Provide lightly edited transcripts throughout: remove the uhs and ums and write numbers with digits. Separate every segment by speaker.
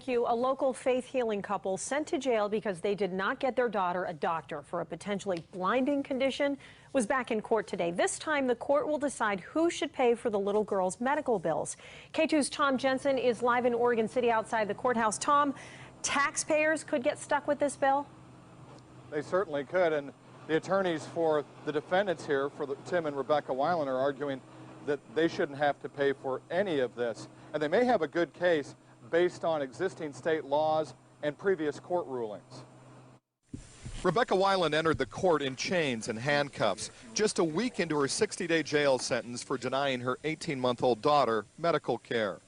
Speaker 1: rescue, a local faith healing couple sent to jail because they did not get their daughter a doctor for a potentially blinding condition was back in court today. This time, the court will decide who should pay for the little girl's medical bills. K2's Tom Jensen is live in Oregon City outside the courthouse. Tom, taxpayers could get stuck with this bill?
Speaker 2: They certainly could, and the attorneys for the defendants here, Tim and Rebecca Weiland, are arguing that they shouldn't have to pay for any of this. And they may have a good case based on existing state laws and previous court rulings. Rebecca Weiland entered the court in chains and handcuffs just a week into her 60-day jail sentence for denying her 18-month-old daughter medical care.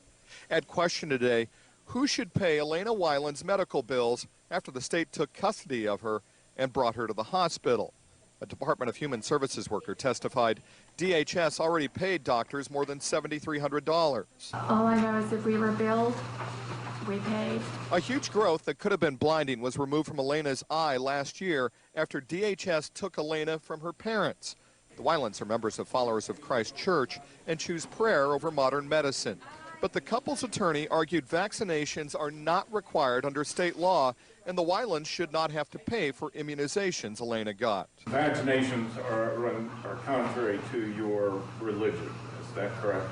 Speaker 2: At question today, who should pay Elena Weiland's medical bills after the state took custody of her and brought her to the hospital? A Department of Human Services worker testified DHS already paid doctors more than $7,300.
Speaker 3: All I know is if we were billed, we paid.
Speaker 2: A huge growth that could have been blinding was removed from Elena's eye last year after DHS took Elena from her parents. The Weilands are members of Followers of Christ Church and choose prayer over modern medicine. But the couple's attorney argued vaccinations are not required under state law, and the Weilands should not have to pay for immunizations Elena got.
Speaker 4: Vaccinations are contrary to your religion. Is that correct?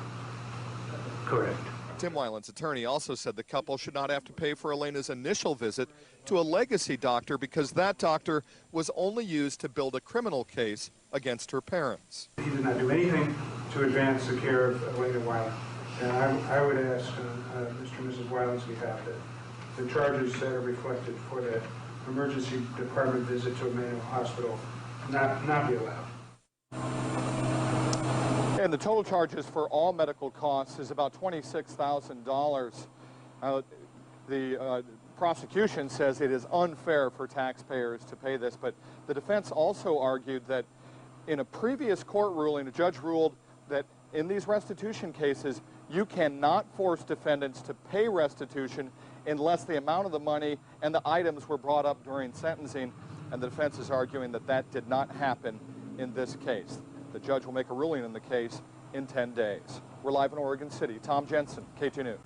Speaker 5: Correct.
Speaker 2: Tim Weiland's attorney also said the couple should not have to pay for Elena's initial visit to a legacy doctor because that doctor was only used to build a criminal case against her parents.
Speaker 5: He did not do anything to advance the care of Elena Weiland. And I would ask Mr. and Mrs. Weiland's behalf that the charges that are reflected for that emergency department visit to a mental hospital not be allowed.
Speaker 2: And the total charges for all medical costs is about $26,000. The prosecution says it is unfair for taxpayers to pay this, but the defense also argued that in a previous court ruling, a judge ruled that in these restitution cases, you cannot force defendants to pay restitution unless the amount of the money and the items were brought up during sentencing, and the defense is arguing that that did not happen in this case. The judge will make a ruling in the case in 10 days. We're live in Oregon City. Tom Jensen, K2 News.